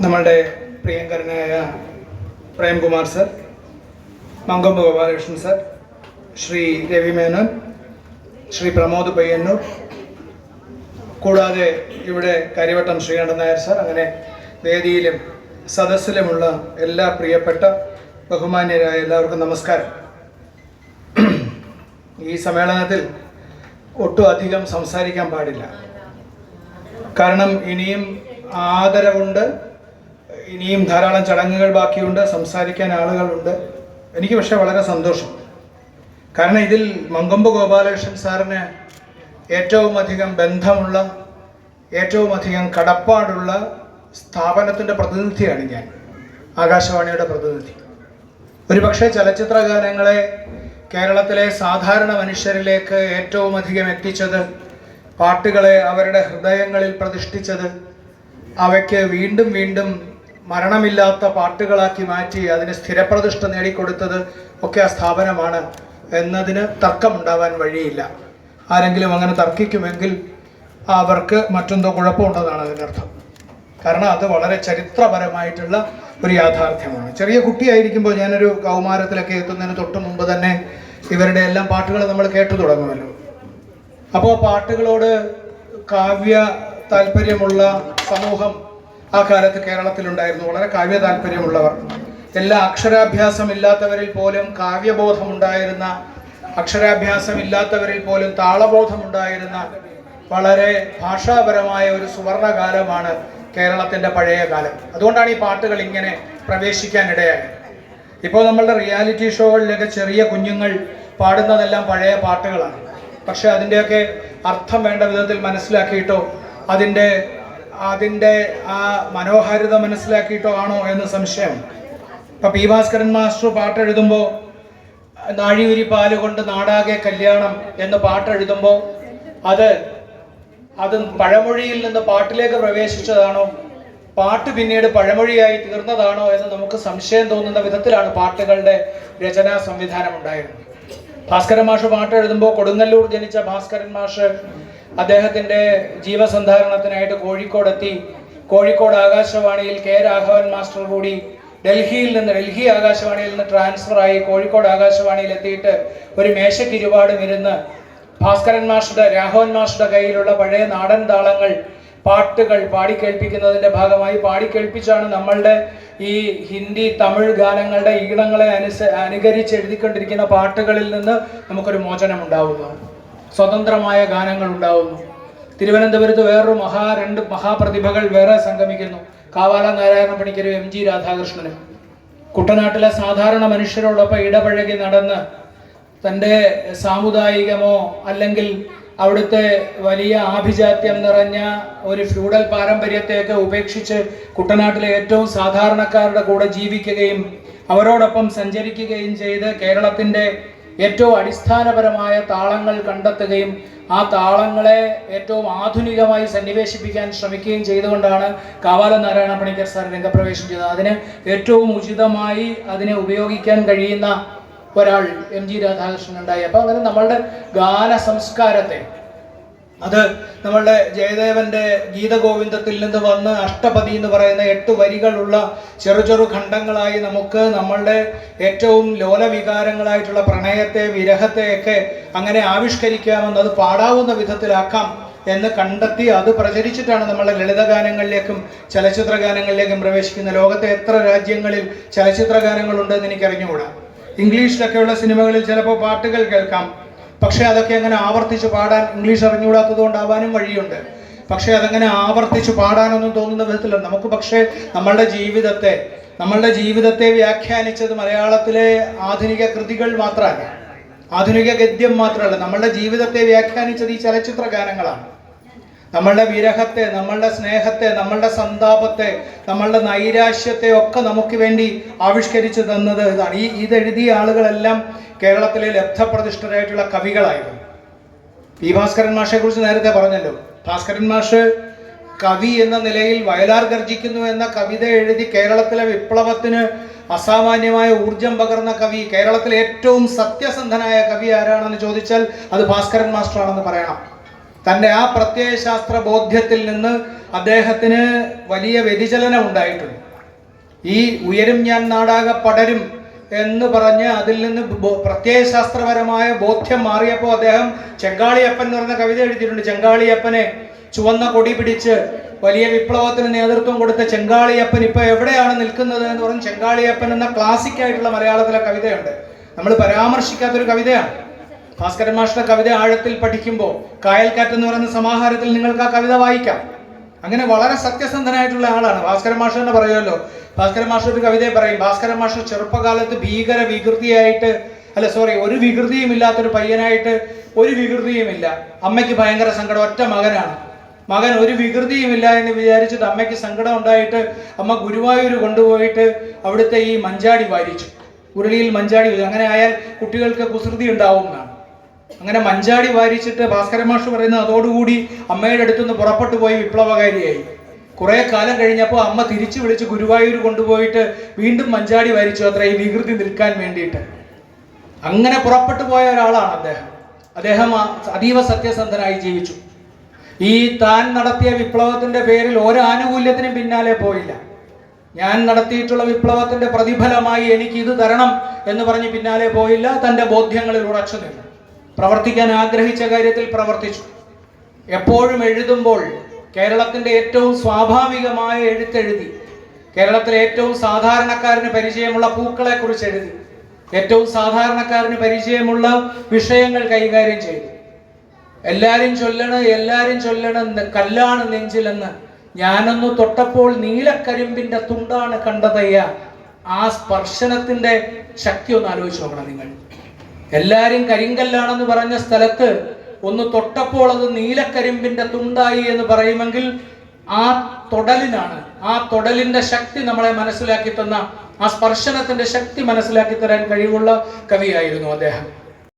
നമ്മളുടെ പ്രിയങ്കരനായ Premkumar sir, Mankombu Gopalakrishnan sir, Shri Ravi Menon, Shri Pramod Payyanur, കൂടാതെ ഇവിടെ കാര്യവട്ടം ശ്രീകണ്ഠൻ നായർ സർ, അങ്ങനെ വേദിയിലും സദസ്സിലുമുള്ള എല്ലാ പ്രിയപ്പെട്ട ബഹുമാന്യരായ എല്ലാവർക്കും നമസ്കാരം. ഈ സമ്മേളനത്തിൽ ഒട്ടും അധികം സംസാരിക്കാൻ പാടില്ല. കാരണം ഇനിയും ആദരവുണ്ട്, ഇനിയും ധാരാളം ചടങ്ങുകൾ ബാക്കിയുണ്ട്, സംസാരിക്കാൻ ആളുകളുണ്ട്. എനിക്ക് പക്ഷേ വളരെ സന്തോഷം. കാരണം ഇതിൽ മങ്കൊമ്പ് ഗോപാലകൃഷ്ണൻ സാറിന് ഏറ്റവും അധികം ബന്ധമുള്ള, ഏറ്റവും അധികം കടപ്പാടുള്ള സ്ഥാപനത്തിൻ്റെ പ്രതിനിധിയാണ് ഞാൻ, ആകാശവാണിയുടെ പ്രതിനിധി. ഒരുപക്ഷെ ചലച്ചിത്ര ഗാനങ്ങളെ കേരളത്തിലെ സാധാരണ മനുഷ്യരിലേക്ക് ഏറ്റവും അധികം എത്തിച്ചത്, പാട്ടുകളെ അവരുടെ ഹൃദയങ്ങളിൽ പ്രതിഷ്ഠിച്ചത്, അവയ്ക്ക് വീണ്ടും വീണ്ടും മരണമില്ലാത്ത പാട്ടുകളാക്കി മാറ്റി അതിന് സ്ഥിരപ്രതിഷ്ഠ നേടിക്കൊടുത്തത് ഒക്കെ ആ സ്ഥാപനമാണ് എന്നതിന് തർക്കമുണ്ടാവാൻ വഴിയില്ല. ആരെങ്കിലും അങ്ങനെ തർക്കിക്കുമെങ്കിൽ അവർക്ക് മറ്റെന്തോ കുഴപ്പമുണ്ടെന്നാണ് അതിനർത്ഥം. കാരണം അത് വളരെ ചരിത്രപരമായിട്ടുള്ള ഒരു യാഥാർത്ഥ്യമാണ്. ചെറിയ കുട്ടിയായിരിക്കുമ്പോൾ, ഞാനൊരു കൗമാരത്തിലൊക്കെ എത്തുന്നതിന് തൊട്ട് മുമ്പ് തന്നെ ഇവരുടെ എല്ലാം പാട്ടുകൾ നമ്മൾ കേട്ടു തുടങ്ങുമല്ലോ. അപ്പോൾ പാട്ടുകളോട് കാവ്യ താല്പര്യമുള്ള സമൂഹം ആ കാലത്ത് കേരളത്തിലുണ്ടായിരുന്നു. വളരെ കാവ്യ താല്പര്യമുള്ളവർ, എല്ലാ അക്ഷരാഭ്യാസമില്ലാത്തവരിൽ പോലും കാവ്യബോധമുണ്ടായിരുന്ന, അക്ഷരാഭ്യാസമില്ലാത്തവരിൽ പോലും താളബോധമുണ്ടായിരുന്ന വളരെ ഭാഷാപരമായ ഒരു സുവർണകാലമാണ് കേരളത്തിൻ്റെ പഴയ കാലം. അതുകൊണ്ടാണ് ഈ പാട്ടുകൾ ഇങ്ങനെ പ്രവേശിക്കാനിടയായത്. ഇപ്പോൾ നമ്മളുടെ റിയാലിറ്റി ഷോകളിലൊക്കെ ചെറിയ കുഞ്ഞുങ്ങൾ പാടുന്നതെല്ലാം പഴയ പാട്ടുകളാണ്. പക്ഷെ അതിൻ്റെയൊക്കെ അർത്ഥം വേണ്ട വിധത്തിൽ മനസ്സിലാക്കിയിട്ടോ അതിൻ്റെ ആ മനോഹാരിത മനസ്സിലാക്കിയിട്ടോ ആണോ എന്ന് സംശയം. ഇപ്പം പി ഭാസ്കരൻ മാസ്റ്റർ പാട്ടെഴുതുമ്പോൾ നാഴിയുരി പാല് കൊണ്ട് നാടാകെ കല്യാണം എന്ന് പാട്ടെഴുതുമ്പോൾ അത് പഴമൊഴിയിൽ നിന്ന് പാട്ടിലേക്ക് പ്രവേശിച്ചതാണോ, പാട്ട് പിന്നീട് പഴമൊഴിയായി തീർന്നതാണോ എന്ന് നമുക്ക് സംശയം തോന്നുന്ന വിധത്തിലാണ് പാട്ടുകളുടെ രചനാ സംവിധാനം ഉണ്ടായിരുന്നത്. ഭാസ്കരൻ മാഷ് പാട്ട് എഴുതുമ്പോൾ, കൊടുങ്ങല്ലൂർ ജനിച്ച ഭാസ്കരൻ മാഷ് അദ്ദേഹത്തിൻ്റെ ജീവസന്ധാരണത്തിനായിട്ട് കോഴിക്കോടെത്തി. കോഴിക്കോട് ആകാശവാണിയിൽ കെ രാഘവൻ മാസ്റ്റർ കൂടി ഡൽഹി ആകാശവാണിയിൽ നിന്ന് ട്രാൻസ്ഫറായി കോഴിക്കോട് ആകാശവാണിയിൽ എത്തിയിട്ട് ഒരു മേശയ്ക്കിരുപാടും ഇരുന്ന് ഭാസ്കരൻ മാഷുടെ, രാഘവൻ മാഷുടെ കയ്യിലുള്ള പഴയ നാടൻ താളങ്ങൾ, പാട്ടുകൾ പാടിക്കേൾപ്പിക്കുന്നതിൻ്റെ ഭാഗമായി പാടിക്കേൾപ്പിച്ചാണ് നമ്മളുടെ ഈ ഹിന്ദി തമിഴ് ഗാനങ്ങളുടെ ഈണങ്ങളെ അനുകരിച്ച് എഴുതിക്കൊണ്ടിരിക്കുന്ന പാട്ടുകളിൽ നിന്ന് നമുക്കൊരു മോചനം ഉണ്ടാവുന്നു, സ്വതന്ത്രമായ ഗാനങ്ങൾ ഉണ്ടാവുന്നു. തിരുവനന്തപുരത്ത് വേറൊരു രണ്ട് മഹാപ്രതിഭകൾ വേറെ സംഗമിക്കുന്നു. കാവാല നാരായണ പണിക്കരും എം ജി രാധാകൃഷ്ണനും. കുട്ടനാട്ടിലെ സാധാരണ മനുഷ്യരോടൊപ്പം ഇടപഴകി നടന്ന് തൻ്റെ സാമുദായികമോ അല്ലെങ്കിൽ അവിടുത്തെ വലിയ ആഭിജാത്യം നിറഞ്ഞ ഒരു ഫ്യൂഡൽ പാരമ്പര്യത്തെയൊക്കെ ഉപേക്ഷിച്ച് കുട്ടനാട്ടിലെ ഏറ്റവും സാധാരണക്കാരുടെ കൂടെ ജീവിക്കുകയും അവരോടൊപ്പം സഞ്ചരിക്കുകയും ചെയ്ത് കേരളത്തിൻ്റെ ഏറ്റവും അടിസ്ഥാനപരമായ താളങ്ങൾ കണ്ടെത്തുകയും ആ താളങ്ങളെ ഏറ്റവും ആധുനികമായി സന്നിവേശിപ്പിക്കാൻ ശ്രമിക്കുകയും ചെയ്തുകൊണ്ടാണ് കാവാല നാരായണ പണിക്കർ സാർ രംഗപ്രവേശം ചെയ്തത്. അതിന് ഏറ്റവും ഉചിതമായി അതിനെ ഉപയോഗിക്കാൻ കഴിയുന്ന ഒരാൾ എം ജി രാധാകൃഷ്ണൻ ഉണ്ടായി. അപ്പോൾ അങ്ങനെ നമ്മളുടെ ഗാന സംസ്കാരത്തെ, അത് നമ്മളുടെ ജയദേവന്റെ ഗീതഗോവിന്ദത്തിൽ നിന്ന് വന്ന് അഷ്ടപതി എന്ന് പറയുന്ന 8 വരികളുള്ള ചെറു ഖണ്ഡങ്ങളായി നമുക്ക് നമ്മളുടെ ഏറ്റവും ലോലവികാരങ്ങളായിട്ടുള്ള പ്രണയത്തെ, വിരഹത്തെയൊക്കെ അങ്ങനെ ആവിഷ്കരിക്കാമെന്ന്, അത് പാടാവുന്ന വിധത്തിലാക്കാം എന്ന് കണ്ടെത്തി അത് പ്രചരിച്ചിട്ടാണ് നമ്മളുടെ ലളിതഗാനങ്ങളിലേക്കും ചലച്ചിത്ര ഗാനങ്ങളിലേക്കും പ്രവേശിക്കുന്നത്. ലോകത്തെ എത്ര രാജ്യങ്ങളിൽ ചലച്ചിത്ര ഗാനങ്ങളുണ്ടെന്ന് എനിക്കറിഞ്ഞുകൂടാ. ഇംഗ്ലീഷിലൊക്കെയുള്ള സിനിമകളിൽ ചിലപ്പോൾ പാട്ടുകൾ കേൾക്കാം, പക്ഷേ അതൊക്കെ അങ്ങനെ ആവർത്തിച്ച് പാടാൻ ഇംഗ്ലീഷ് അറിഞ്ഞുകൂടാത്തത് കൊണ്ടാവാനും വഴിയുണ്ട്. പക്ഷേ അതങ്ങനെ ആവർത്തിച്ച് പാടാനൊന്നും തോന്നുന്ന വിധത്തില്ല നമുക്ക്. പക്ഷേ നമ്മളുടെ ജീവിതത്തെ വ്യാഖ്യാനിച്ചത് മലയാളത്തിലെ ആധുനിക കൃതികൾ മാത്രമല്ല, ആധുനിക ഗദ്യം മാത്രമല്ല, നമ്മളുടെ ജീവിതത്തെ വ്യാഖ്യാനിച്ചത് ഈ ചലച്ചിത്ര ഗാനങ്ങളാണ്. നമ്മളുടെ വിരഹത്തെ, നമ്മളുടെ സ്നേഹത്തെ, നമ്മളുടെ സന്താപത്തെ, നമ്മളുടെ നൈരാശ്യത്തെ ഒക്കെ നമുക്ക് വേണ്ടി ആവിഷ്കരിച്ചു തന്നത് ഇതാണ്. ഇതെഴുതിയ ആളുകളെല്ലാം കേരളത്തിലെ ലബ്ധപ്രതിഷ്ഠരായിട്ടുള്ള കവികളായിരുന്നു. പി ഭാസ്കരൻ മാഷെ കുറിച്ച് നേരത്തെ പറഞ്ഞല്ലോ. ഭാസ്കരൻ മാഷ് കവി എന്ന നിലയിൽ വയലാർ ഗർജിക്കുന്നു എന്ന കവിത എഴുതി കേരളത്തിലെ വിപ്ലവത്തിന് അസാമാന്യമായ ഊർജം പകർന്ന കവി, കേരളത്തിലെ ഏറ്റവും സത്യസന്ധനായ കവി ആരാണെന്ന് ചോദിച്ചാൽ അത് ഭാസ്കരൻ മാസ്റ്റർ ആണെന്ന് പറയണം. തൻ്റെ ആ പ്രത്യയശാസ്ത്ര ബോധ്യത്തിൽ നിന്ന് അദ്ദേഹത്തിന് വലിയ വ്യതിചലനം ഉണ്ടായിട്ടുണ്ട്. ഈ ഉയരും ഞാൻ നാടാകെ പടരും എന്ന് പറഞ്ഞ് അതിൽ നിന്ന് പ്രത്യയശാസ്ത്രപരമായ ബോധ്യം മാറിയപ്പോൾ അദ്ദേഹം ചെങ്കാളിയപ്പൻ എന്ന് പറഞ്ഞ കവിത എഴുതിയിട്ടുണ്ട്. ചെങ്കാളിയപ്പനെ ചുവന്ന കൊടി പിടിച്ച് വലിയ വിപ്ലവത്തിന് നേതൃത്വം കൊടുത്ത ചെങ്കാളിയപ്പൻ ഇപ്പൊ എവിടെയാണ് നിൽക്കുന്നത് എന്ന് പറഞ്ഞ് ചെങ്കാളിയപ്പൻ എന്ന ക്ലാസിക് ആയിട്ടുള്ള മലയാളത്തിലെ കവിതയുണ്ട്. നമ്മൾ പരാമർശിക്കാത്തൊരു കവിതയാണ്. ഭാസ്കരൻ മാഷ്ടറുടെ കവിത ആഴത്തിൽ പഠിക്കുമ്പോൾ കായൽക്കാറ്റ് എന്ന് പറയുന്ന സമാഹാരത്തിൽ നിങ്ങൾക്ക് ആ കവിത വായിക്കാം. അങ്ങനെ വളരെ സത്യസന്ധനായിട്ടുള്ള ആളാണ്. ഭാസ്കരൻ മാസ്റ്റർ തന്നെ പറയുമല്ലോ, ഭാസ്കരൻ മാസ്റ്റർ ഒരു കവിതയെ പറയും, ഭാസ്കരൻ മാസ്റ്റർ ചെറുപ്പകാലത്ത് ഭീകര വികൃതിയായിട്ട് ഒരു വികൃതിയും ഇല്ലാത്തൊരു പയ്യനായിട്ട്, ഒരു വികൃതിയുമില്ല, അമ്മയ്ക്ക് ഭയങ്കര സങ്കടം, ഒറ്റ മകനാണ്, മകൻ ഒരു വികൃതിയുമില്ല എന്ന് വിചാരിച്ചിട്ട് അമ്മയ്ക്ക് സങ്കടം ഉണ്ടായിട്ട് അമ്മ ഗുരുവായൂർ കൊണ്ടുപോയിട്ട് അവിടുത്തെ ഈ മഞ്ചാടി വാരിച്ചു, ഉരുളിയിൽ മഞ്ചാടി. അങ്ങനെ ആയാൽ കുട്ടികൾക്ക് കുസൃതി ഉണ്ടാവും എന്നാണ്. അങ്ങനെ മഞ്ചാടി വാരിച്ചിട്ട് ഭാസ്കരൻ മാസ്റ്റർ പറയുന്നത് അതോടുകൂടി അമ്മയുടെ അടുത്തുനിന്ന് പുറപ്പെട്ടു പോയി വിപ്ലവകാരിയായി. കുറെ കാലം കഴിഞ്ഞപ്പോൾ അമ്മ തിരിച്ചു വിളിച്ച് ഗുരുവായൂർ കൊണ്ടുപോയിട്ട് വീണ്ടും മഞ്ചാടി വാരിച്ചു അത്ര ഈ വികൃതി നിൽക്കാൻ വേണ്ടിയിട്ട്. അങ്ങനെ പുറപ്പെട്ടു പോയ ഒരാളാണ് അദ്ദേഹം. അദ്ദേഹം അതീവ സത്യസന്ധനായി ജീവിച്ചു. ഈ താൻ നടത്തിയ വിപ്ലവത്തിന്റെ പേരിൽ ഒരു ആനുകൂല്യത്തിനും പിന്നാലെ പോയില്ല. ഞാൻ നടത്തിയിട്ടുള്ള വിപ്ലവത്തിന്റെ പ്രതിഫലമായി എനിക്ക് ഇത് തരണം എന്ന് പറഞ്ഞ് പിന്നാലെ പോയില്ല. തൻ്റെ ബോധ്യങ്ങളിൽ ഉറച്ചു നിന്നു. പ്രവർത്തിക്കാൻ ആഗ്രഹിച്ച കാര്യത്തിൽ പ്രവർത്തിച്ചു. എപ്പോഴും എഴുതുമ്പോൾ കേരളത്തിന്റെ ഏറ്റവും സ്വാഭാവികമായ എഴുത്തെഴുതി. കേരളത്തിലെ ഏറ്റവും സാധാരണക്കാരന് പരിചയമുള്ള പൂക്കളെ കുറിച്ച് എഴുതി. ഏറ്റവും സാധാരണക്കാരന് പരിചയമുള്ള വിഷയങ്ങൾ കൈകാര്യം ചെയ്തു. എല്ലാരും ചൊല്ലണ് കല്ലാണ് നെഞ്ചിലെന്ന്, ഞാനൊന്നു തൊട്ടപ്പോൾ നീലക്കരിമ്പിന്റെ തുണ്ടാണ് കണ്ടതയ്യ. ആ സ്പർശനത്തിന്റെ ശക്തി ഒന്ന് ആലോചിച്ച് നോക്കണം നിങ്ങൾ. എല്ലാരും കരിങ്കല്ലാണെന്ന് പറഞ്ഞ സ്ഥലത്ത് ഒന്ന് തൊട്ടപ്പോൾ അത് നീലക്കരിമ്പിന്റെ തുണ്ടായി എന്ന് പറയുമെങ്കിൽ ആ തൊടലിനാണ്, ആ തൊടലിന്റെ ശക്തി നമ്മളെ മനസ്സിലാക്കി തന്ന, ആ സ്പർശനത്തിന്റെ ശക്തി മനസ്സിലാക്കി തരാൻ കഴിവുള്ള കവിയായിരുന്നു അദ്ദേഹം.